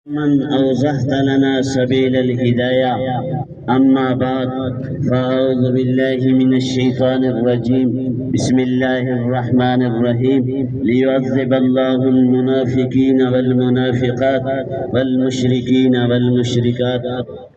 من أوضحت لنا سبيل الهداية. أما بعد، فأعوذ بالله من الشيطان الرجيم. بسم الله الرحمن الرحيم. ليعذب الله المنافقين والمنافقات والمشركين والمشركات.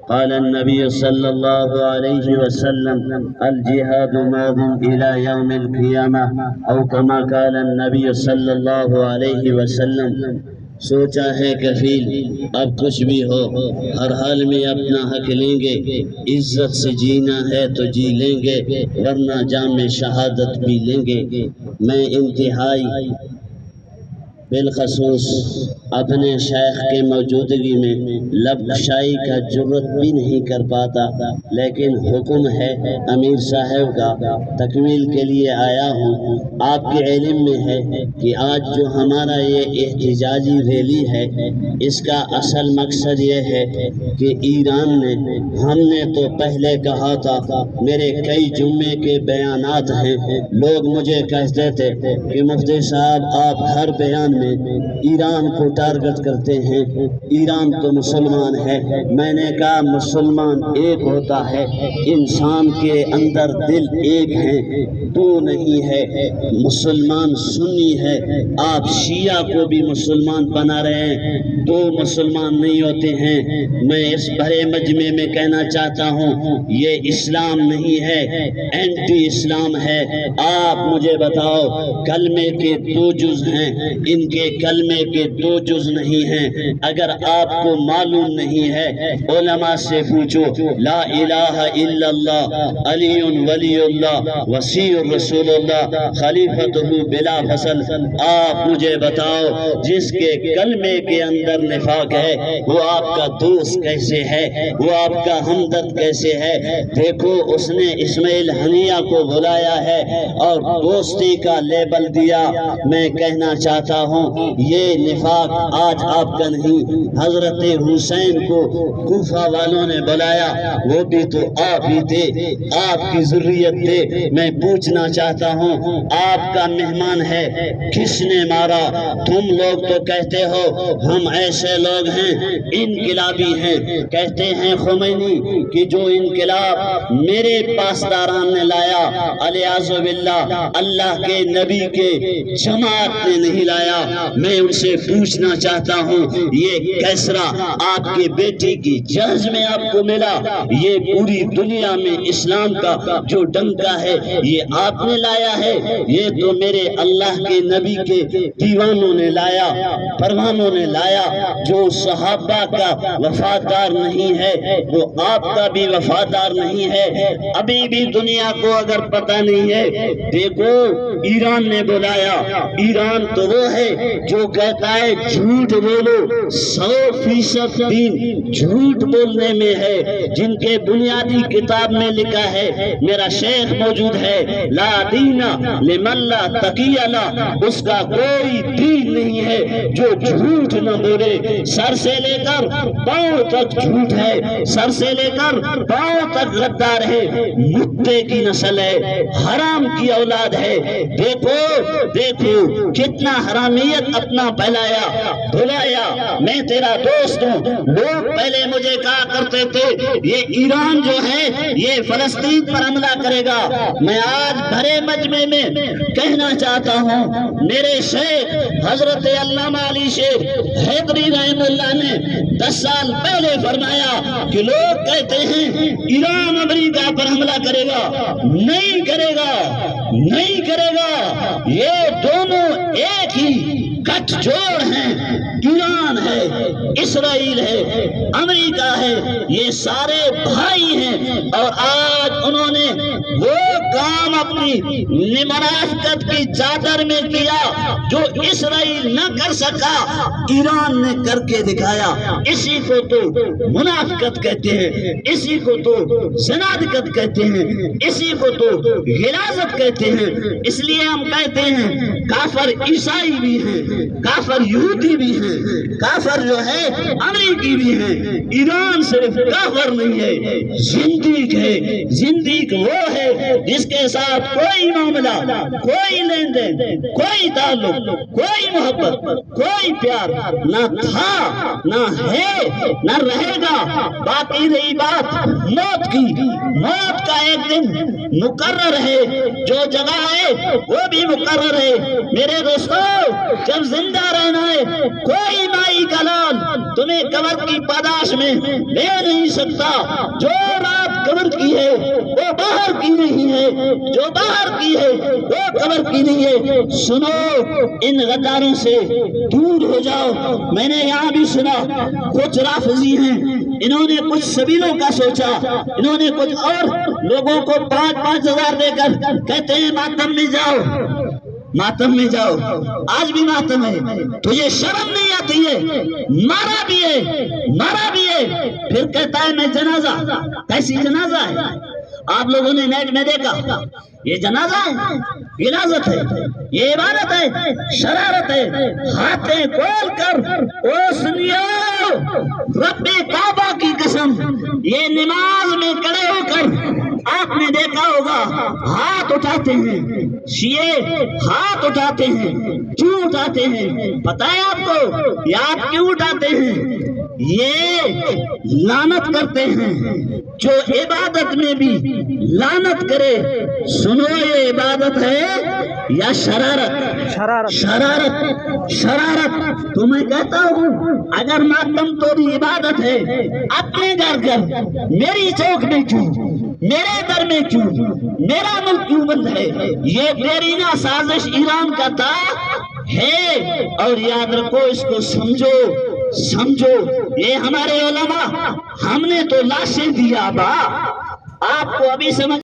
قال النبي صلى الله عليه وسلم: الجهاد ماض إلى يوم القيامة، أو كما قال النبي صلى الله عليه وسلم. سوچا ہے کفیل اب کچھ بھی ہو، ہر حال میں اپنا حق لیں گے، عزت سے جینا ہے تو جی لیں گے، ورنہ جام شہادت بھی لیں گے۔ میں انتہائی بالخصوص اپنے شیخ کے موجودگی میں لب کشائی کا جرت بھی نہیں کر پاتا، لیکن حکم ہے امیر صاحب کا، تکمیل کے لیے آیا ہوں۔ آپ کے علم میں ہے کہ آج جو ہمارا یہ احتجاجی ریلی ہے، اس کا اصل مقصد یہ ہے کہ ایران نے، ہم نے تو پہلے کہا تھا، میرے کئی جمعے کے بیانات ہیں، لوگ مجھے کہتے تھے کہ مفتی صاحب آپ ہر بیان میں ایران کو ٹارگٹ کرتے ہیں، ایران تو مسلمان ہے۔ میں نے کہا مسلمان ایک ہوتا ہے، انسان کے اندر دل ایک ہے، دو نہیں ہے۔ مسلمان سنی ہے، آپ شیعہ کو بھی مسلمان بنا رہے ہیں، دو مسلمان نہیں ہوتے ہیں۔ میں اس بڑے مجمع میں کہنا چاہتا ہوں، یہ اسلام نہیں ہے، اینٹی اسلام ہے۔ آپ مجھے بتاؤ، کلمے کے دو جز ہیں، ان کے کلمے کے دو جز نہیں ہیں۔ اگر آپ کو معلوم نہیں ہے، علماء سے پوچھو۔ لا الہ الا اللہ، علی ولی اللہ، وسیع رسول اللہ، خلیفتہ بلا فصل۔ آپ مجھے بتاؤ، جس کے کلمے کے اندر نفاق ہے، وہ آپ کا دوست کیسے ہے، وہ آپ کا ہمدرد کیسے ہے؟ دیکھو، اس نے اسماعیل ہنیہ کو بلایا ہے اور دوستی کا لیبل دیا۔ میں کہنا چاہتا ہوں، یہ نفاق آج آپ کا نہیں۔ حضرت حسین کو کوفہ والوں نے بلایا، وہ بھی تو آپ ہی تھے، آپ کی ذریت تھے۔ میں پوچھنا چاہتا ہوں، آپ کا مہمان ہے، کس نے مارا؟ تم لوگ تو کہتے ہو ہم ایسے لوگ ہیں، انقلابی ہیں۔ کہتے ہیں خمینی کہ جو انقلاب میرے پاسداران نے لایا، الیاذ باللہ، اللہ کے نبی کے جماعت نے نہیں لایا۔ میں ان سے پوچھنا چاہتا ہوں، یہ کیسرا آپ کے بیٹی کی جہاز میں آپ کو ملا؟ یہ پوری دنیا میں اسلام کا جو ڈنکا ہے، یہ آپ نے لایا ہے؟ یہ تو میرے اللہ کے نبی کے دیوانوں نے لایا، پروانوں نے لایا۔ جو صحابہ کا وفادار نہیں ہے، وہ آپ کا بھی وفادار نہیں ہے۔ ابھی بھی دنیا کو اگر پتہ نہیں ہے، دیکھو ایران نے بلایا۔ ایران تو وہ ہے جو کہتا ہے جھوٹ بولو، 100% دین جھوٹ بولنے میں ہے۔ جن کے بنیادی کتاب میں لکھا ہے، میرا شیخ موجود ہے، لا دین لمن لا تقی له، اس کا کوئی دین نہیں ہے جو جھوٹ نہ بولے۔ سر سے لے کر پاؤں تک جھوٹ ہے، سر سے لے کر پاؤں تک غدار ہے، متے کی نسل ہے، حرام کی اولاد ہے۔ دیکھو دیکھو کتنا حرامیت اپنا پھیلایا بھلایا۔ میں تیرا دوست ہوں۔ لوگ پہلے مجھے کہا کرتے تھے یہ ایران جو ہے یہ فلسطین پر حملہ کرے گا۔ میں آج بھرے مجمع میں کہنا چاہتا ہوں، میرے شیخ حضرت علامہ علی شیر حیدری رحمہ اللہ نے 10 سال پہلے فرمایا کہ لوگ کہتے ہیں ایران امریکہ پر حملہ کرے گا، نہیں کرے گا، نہیں کرے گا۔ یہ دونوں ایک ہی گٹھ جوڑ ہیں۔ ایران ہے، اسرائیل ہے، امریکہ ہے، یہ سارے بھائی ہیں۔ اور آج انہوں نے وہ کام اپنی منافقت کی چادر میں کیا جو اسرائیل نہ کر سکا، ایران نے کر کے دکھایا۔ اسی کو تو منافقت کہتے ہیں، اسی کو تو زنادقت کہتے ہیں، اسی کو تو غلاظت کہتے ہیں۔ اس لیے ہم کہتے ہیں کافر عیسائی بھی ہیں، کافر یہودی بھی ہیں، کافر جو ہے امریکی بھی ہیں۔ ایران صرف کافر نہیں ہے، زندیق ہے۔ زندیق وہ ہے جس جس کے ساتھ کوئی معاملہ، کوئی لین دین، کوئی تعلق، کوئی محبت، کوئی پیار نہ تھا، نہ ہے، نہ رہے گا۔ باقی رہی بات موت کی، موت کا ایک دن مقرر ہے، جو جگہ ہے وہ بھی مقرر ہے۔ میرے دوستو، جب زندہ رہنا ہے کوئی مائی کا لال تمہیں قبر کی پاداش میں لے نہیں سکتا۔ جو رات قبر کی ہے وہ باہر کی نہیں ہے، جو باہر کی ہے وہ قبر کی نہیں ہے۔ سنو، ان غداروں سے دور ہو جاؤ۔ میں نے یہاں بھی سنا کچھ رافضی ہیں، انہوں نے کچھ سبیلوں کا سوچا، انہوں نے کچھ اور لوگوں کو 5,000 دے کر کہتے ہیں ماتم میں جاؤ، ماتم میں جاؤ۔ آج بھی ماتم ہے، تجھے شرم نہیں آتی ہے؟ مارا بھی ہے، مارا بھی ہے، پھر کہتا ہے میں جنازہ۔ کیسی جنازہ ہے؟ آپ لوگوں نے نیٹ میں دیکھا، یہ جنازہ ہے، یہ عبادت ہے، یہ عبادت ہے، شرارت ہے۔ ہاتھیں کھول کر او سنیو، رب کعبہ کی قسم، یہ نماز میں کھڑے ہو کر آپ نے دیکھا ہوگا ہاتھ اٹھاتے ہیں، شیعہ ہاتھ اٹھاتے ہیں۔ کیوں اٹھاتے ہیں پتہ ہے آپ کو؟ یہ آپ کیوں اٹھاتے ہیں؟ یہ لعنت کرتے ہیں، جو عبادت میں بھی لعنت کرے۔ سنو، یہ عبادت ہے یا شرارت؟ شرارت، شرارت۔ تو میں کہتا ہوں اگر ماتم تو بھی عبادت ہے، اپنے گھر گھر میری چوک میں کیوں، میرے در میں کیوں، میرا ملک کیوں بند ہے؟ یہ دیرینہ سازش ایران کا تھا ہے، اور یاد رکھو، اس کو سمجھو، سمجھو۔ یہ ہمارے علماء، ہم نے تو لاشیں دیا با، آپ کو ابھی سمجھ